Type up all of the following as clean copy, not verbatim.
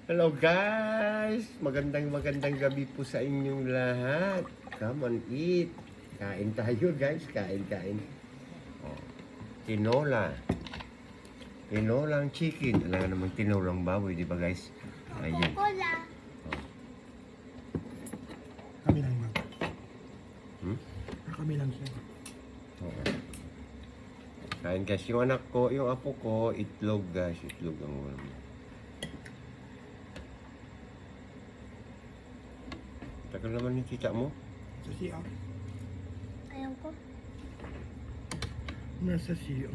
Hello guys! Magandang gabi po sa inyong lahat. Come on, eat. Kain tayo guys, kain. Oh, tinola. Tinolang chicken. Alam nga naman tinolang baboy, di ba guys? Ayan. Coca-Cola. Kami lang mag. Kami lang siya. Oo. Kain guys. Yung anak ko, yung apo ko, itlog guys. Itlog ang ulam. Tagal naman yung tita mo. Sa siya. Ayaw ko. Nasa siya.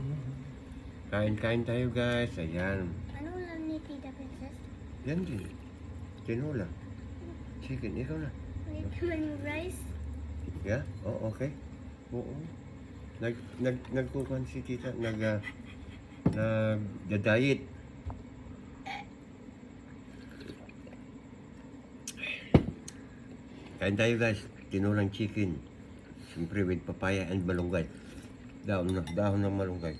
Kain tayo guys. Ayan. Ano ulam ni Tita Princess? Yan din. Tinola. Chicken. Ikaw na. Wait naman yung rice. Yeah? Oh, okay. Oo. Nagkukuhan si tita. Nag-diet. Kain tayo guys. Tinolang chicken. Siyempre with papaya and malunggay. Dahon ng malunggay.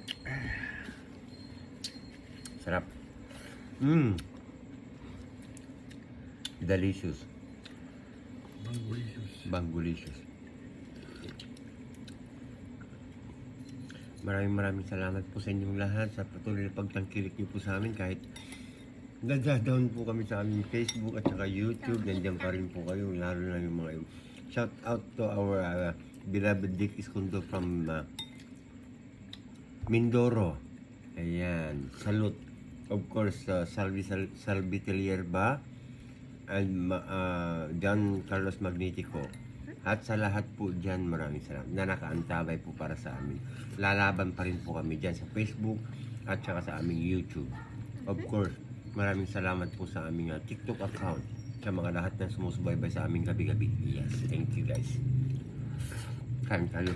Sarap. Delicious. Bangulicious. Maraming salamat po sa inyong lahat sa patuloy na pagtangkilik niyo po sa amin kahit nagda-down po kami sa aming Facebook at saka YouTube. Nandiyan pa rin po kayo, lalo na yung mga shout out to our beloved Dick Iscondo from Mindoro. Ayan, salute. Of course, Salvi Telierba and John Carlos Magnetico. At sa lahat po dyan, maraming salamat na nakaantabay po para sa amin. Lalaban pa rin po kami dyan sa Facebook at saka sa aming YouTube. Of course, maraming salamat po sa aming TikTok account sa mga lahat na sumusubaybay sa aming gabi-gabi. Yes, thank you guys. Kain tayo.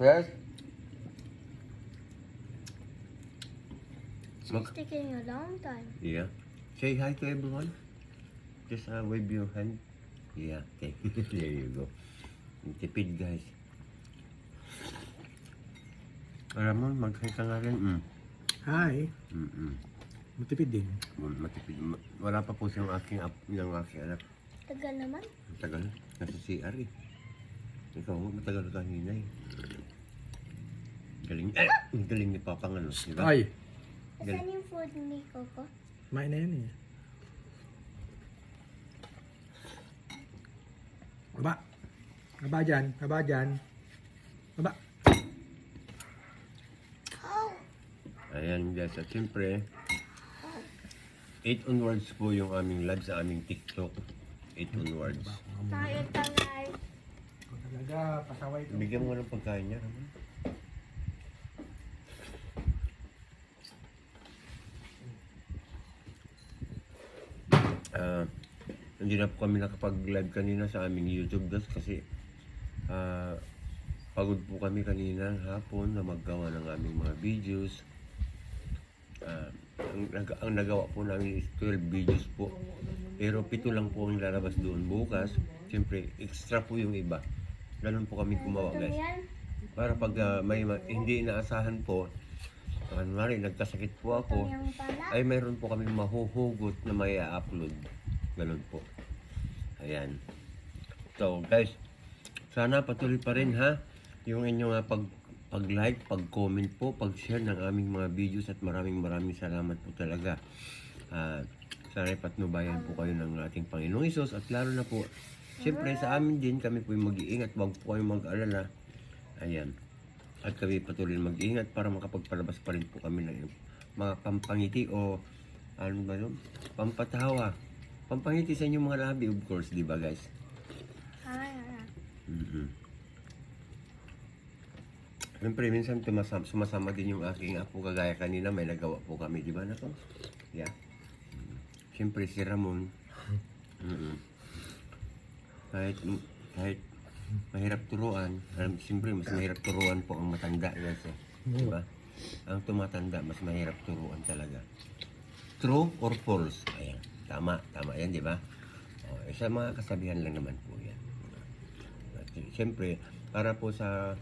Yes? It's taking a long time. Yeah. Say hi to everyone. Just wave your hand. Yeah, okay. There you go. Tipid guys. Ramon, mag-hi ka nga rin. Hi. Matipid din. Matipid. Wala pa po siyang aking anak. Tagal naman. Tagal. Nasa CR eh. Ikaw, matagal ka hinay. Galing ni Papa nga, no? Diba? Ay. Saan yung food ni Coco? Kumain na yan eh. Baba. Baba dyan. Baba dyan. Baba. Oh! Ayan guys. At siyempre, 8 onwards po yung aming live sa aming TikTok. 8 onwards. Tayo tangay. Ikaw talaga. Pasaway ito. Bigyan mo ng pagkain niya, Ramon. Hindi na po kami nakapag-live kanina sa aming YouTube guys kasi pagod po kami kanina hapon na maggawa ng aming mga videos. Ang nagawa po namin is 12 videos po. Pero 7 lang po ang lalabas doon bukas. Siyempre, extra po yung iba. Ganun po kami gumawa guys. Para pag hindi inaasahan po, kunwari nagkasakit po ako, ay mayroon po kami mahuhugot na may upload. Ganun po. Ayan. So guys, sana patuloy pa rin ha yung inyong pag-like, pag-comment po, pag-share ng aming mga videos at maraming salamat po talaga. Sana patnubayan po kayo ng ating Panginoong Hesus at lalo na po, siyempre sa amin din kami po yung mag-iingat, wag po kayong mag-alala. Ayan. At kami patuloy mag-iingat para makapagpalabas pa rin po kami ng mga pampangiti o ano ba yun? Pampatawa. Pampangiti sa inyong mga labi, of course, di ba guys? Siyempre, minsan sumasama din yung aking apo, kagaya kanina, may nagawa po kami, di ba na to? Yeah. Siyempre, si Ramon, kahit mahirap turuan, siyempre, mas mahirap turuan po ang matanda, guys, eh. Di ba? Ang tumatanda, mas mahirap turuan talaga. True or false? Ayan. Tama yan, di ba? Sa mga kasabihan lang naman po yan. At siyempre, para po sa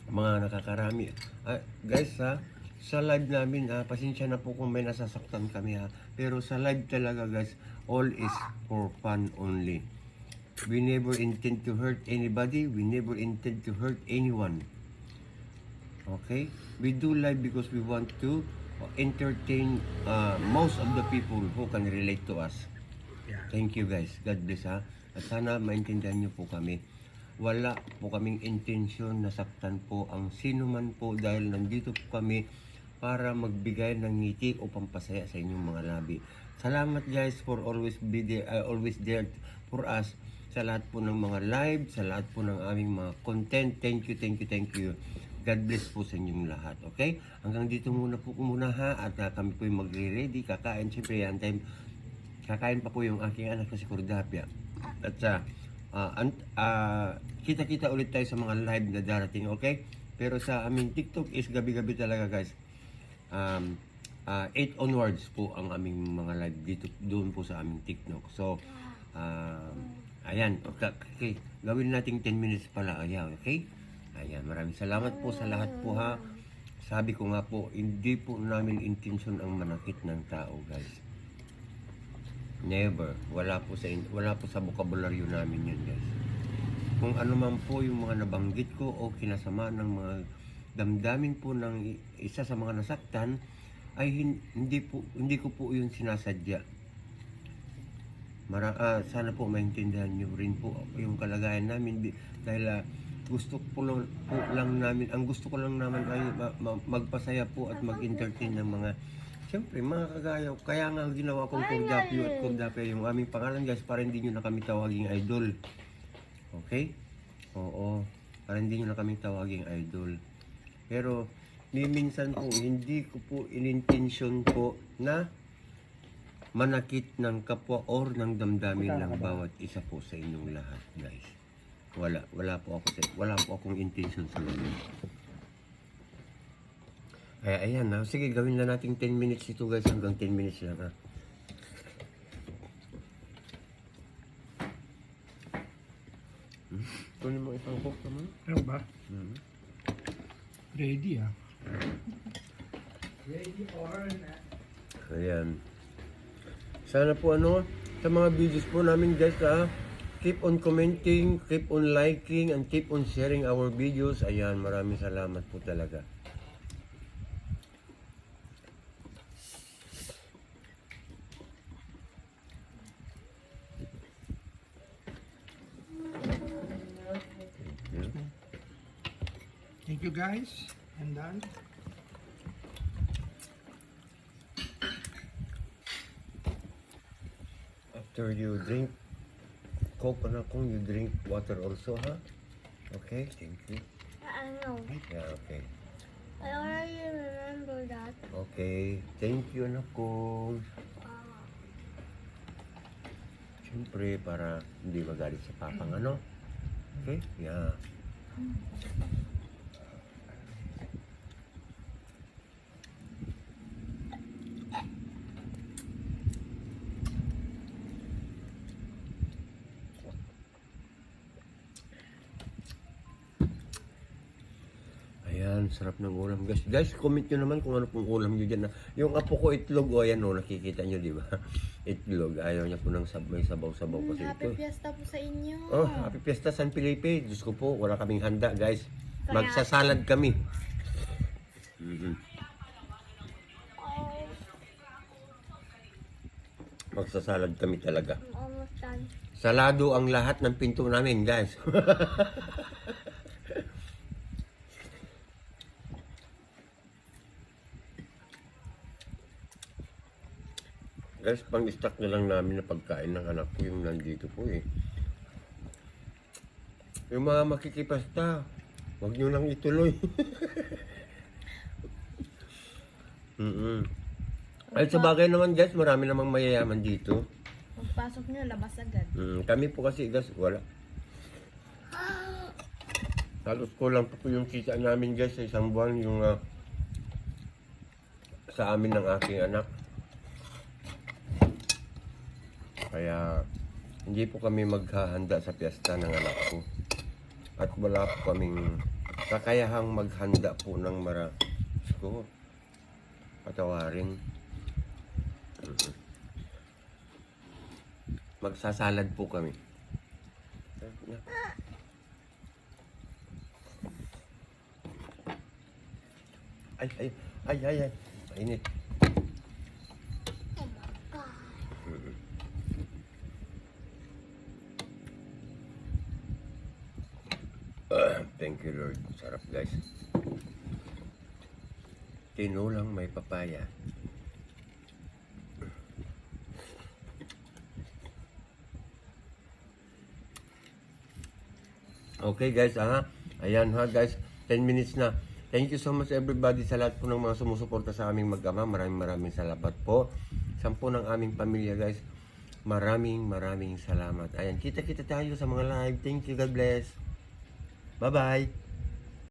mga nakakarami. Guys, sa live namin, pasensya na po kung may nasasaktan kami ha. Pero sa live talaga guys, all is for fun only. We never intend to hurt anybody. We never intend to hurt anyone. Okay? We do live because we want to entertain most of the people who can relate to us. Yeah. Thank you guys. God bless ha. At sana maintindihan niyo po kami. Wala po kaming intensyon na saktan po ang sino man po dahil nandito po kami para magbigay ng ngiti o pampasaya sa inyong mga labi. Salamat guys for always be there, always there for us sa lahat po ng mga live, sa lahat po ng aming mga content. Thank you, thank you, thank you. God bless po sa inyong lahat, okay? Hanggang dito muna po muna ha, at kami po yung magre-ready, kakain. Siyempre yan time, kakain pa po yung aking anak na si Cordapia. At kita-kita ulit tayo sa mga live na darating, okay? Pero sa aming TikTok is gabi-gabi talaga guys. 8 onwards po ang aming mga live dito, doon po sa aming TikTok. So, ayan, okay. Gawin nating 10 minutes pala, ayan, okay? Ayan, maraming salamat po sa lahat po ha. Sabi ko nga po, hindi po namin intention ang manakit ng tao guys. Never. Wala po sa bokabularyo namin yun guys. Kung ano man po yung mga nabanggit ko o kinasama ng mga damdamin po ng isa sa mga nasaktan, ay hindi ko po yun sinasadya. Sana po maintindihan nyo rin po yung kalagayan namin dahil gusto ko lang naman ay magpasaya po at mag-entertain ng mga siyempre mga kagaya. Kaya nga ginawa kong Cordapio at Cordapia yung aming pangalan guys, para hindi nyo na kami tawaging idol. Okay? Oo, para hindi nyo na kami tawaging idol. Pero minsan po hindi ko po inintensyon po na manakit ng kapwa or ng damdamin ng bawat isa po sa inyong lahat guys. Wala po akong intention sa ganun. Kaya ayan na, sige gawin na natin 10 minutes ito guys, hanggang 10 minutes lang ha. Kunin mo isang coke naman. Ano ba? Ready ah. Ready or not? Ayan. Sana po sa mga videos po namin guys ha, keep on commenting, keep on liking, and keep on sharing our videos. Ayan, maraming salamat po talaga. Thank you guys. I'm done. After you drink Coke, you drink water also, ha? Okay, thank you. I know. Yeah, okay. I already remember that. Okay, thank you, anak ko. Siyempre, para hindi magalit sa papang, Okay? Yeah. Ayan, sarap ng ulam. Guys, comment nyo naman kung ano pong ulam nyo dyan. Yung apo ko itlog, ayan nakikita nyo, di ba? Itlog, ayaw niya po ng may sabaw-sabaw kasi Happy ito. Fiesta po sa inyo. Oh, Happy Fiesta San Felipe. Diyos ko po, wala kaming handa, guys. Magsasalad kami. Magsasalad kami talaga. I'm almost done. Salado ang lahat ng pinto namin, guys. Guys, pang-stock na lang namin na pagkain ng anak ko yung nandito po eh. Yung mga makikipasta, huwag nyo lang ituloy. Ay, sa bagay naman guys, marami namang mayayaman dito. Pagpasok nyo, labas agad. Kami po kasi guys, wala. Halos ko lang po yung kita namin guys sa isang buwan yung sa amin ng aking anak. Kaya hindi po kami maghahanda sa piyesta ng anak ko. At wala po kaming kakayahang maghanda po ng patawarin. Magsasalad po kami. Ay. Mainit. Oh my God. Thank you, Lord. Sarap, guys. Tinulang may papaya. Okay, guys, ayan ha, guys. 10 minutes na. Thank you so much, everybody, sa lahat po ng mga sumusuporta sa aming mag-ama. Maraming salamat po. Sampu ng aming pamilya, guys. Maraming salamat. Ayan, kita-kita tayo sa mga live. Thank you, God bless. Bye-bye.